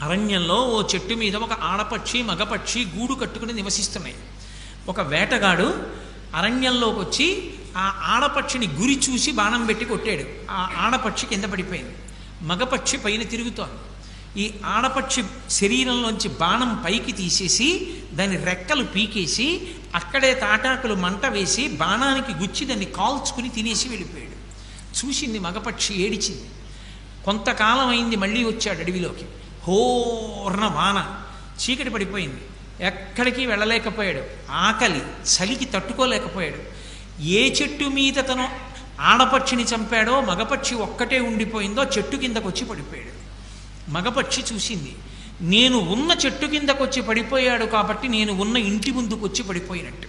అరణ్యంలో ఓ చెట్టు మీద ఒక ఆడపక్షి మగపక్షి గూడు కట్టుకుని నివసిస్తున్నాయి. ఒక వేటగాడు అరణ్యంలోకి వచ్చి ఆ ఆడపక్షిని గురి చూసి బాణం పెట్టి కొట్టాడు. ఆ ఆడపక్షి కింద పడిపోయింది. మగపక్షి పైన తిరుగుతోంది. ఈ ఆడపక్షి శరీరంలోంచి బాణం పైకి తీసేసి దాని రెక్కలు పీకేసి అక్కడే తాటాకులు మంట వేసి బాణానికి గుచ్చి దాన్ని కాల్చుకుని తినేసి వెళ్ళిపోయాడు. చూసింది మగపక్షి, ఏడిచింది. కొంతకాలం అయింది, మళ్ళీ వచ్చాడు అడవిలోకి. హోర్న వాన, చీకటి పడిపోయింది. ఎక్కడికి వెళ్ళలేకపోయాడు. ఆకలి చలికి తట్టుకోలేకపోయాడు. ఏ చెట్టు మీద తను ఆడపక్షిని చంపాడో మగపక్షి ఒక్కటే ఉండిపోయిందో చెట్టు కిందకు వచ్చి పడిపోయాడు. మగపక్షి చూసింది, నేను ఉన్న చెట్టు కిందకు వచ్చి పడిపోయాడు కాబట్టి నేను ఉన్న ఇంటి ముందుకు వచ్చి పడిపోయినట్టు.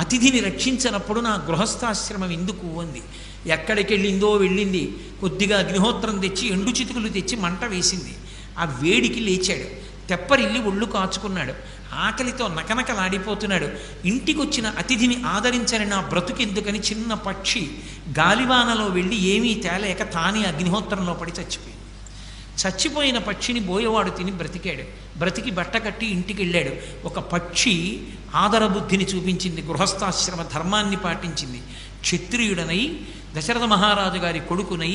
అతిథిని రక్షించినప్పుడు నా గృహస్థాశ్రమం ఎందుకు అంది. ఎక్కడికి వెళ్ళింది. కొద్దిగా అగ్నిహోత్రం తెచ్చి ఎండు చితుకులు తెచ్చి మంట వేసింది. ఆ వేడికి లేచాడు. తెప్పరిల్లి ఒళ్ళు కాచుకున్నాడు. ఆకలితో నకనకలాడిపోతున్నాడు. ఇంటికి వచ్చిన అతిథిని ఆదరించని నా బ్రతుకెందుకని చిన్న పక్షి గాలివానలో వెళ్ళి ఏమీ తేలేక తానే అగ్నిహోత్రంలో పడి చచ్చిపోయింది. చచ్చిపోయిన పక్షిని బోయవాడు తిని బ్రతికాడు. బ్రతికి బట్ట కట్టి ఇంటికి వెళ్ళాడు. ఒక పక్షి ఆదరబుద్ధిని చూపించింది, గృహస్థాశ్రమ ధర్మాన్ని పాటించింది. క్షత్రియుడనై దశరథ మహారాజు గారి కొడుకునై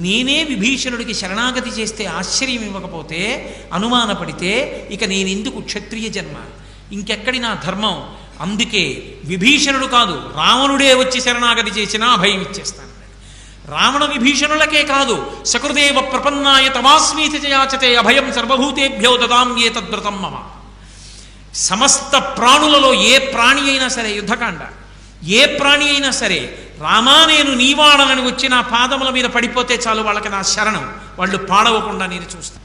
నేనే విభీషణుడికి శరణాగతి చేస్తే ఆశ్చర్యం ఇవ్వకపోతే, అనుమానపడితే ఇక నేనెందుకు క్షత్రియ జన్మ, ఇంకెక్కడి నా ధర్మం? అందుకే విభీషణుడు కాదు, రావణుడే వచ్చి శరణాగతి చేసినా అభయం ఇచ్చేస్తాను. రావణ విభీషణులకే కాదు, సకృదేవ ప్రపన్నాయ తమాస్మీతి చయాచతే అభయం సర్వభూతేభ్యో దదామ్యే తద్వ్రతం మమ. సమస్త ప్రాణులలో ఏ ప్రాణి అయినా సరే, యుద్ధకాండ, ఏ ప్రాణి అయినా సరే, రామా నేను నీవాడనని వచ్చి నా పాదముల మీద పడిపోతే చాలు, వాళ్ళకి నా శరణం, వాళ్ళు పాడవకుండా నేను చూస్తాను.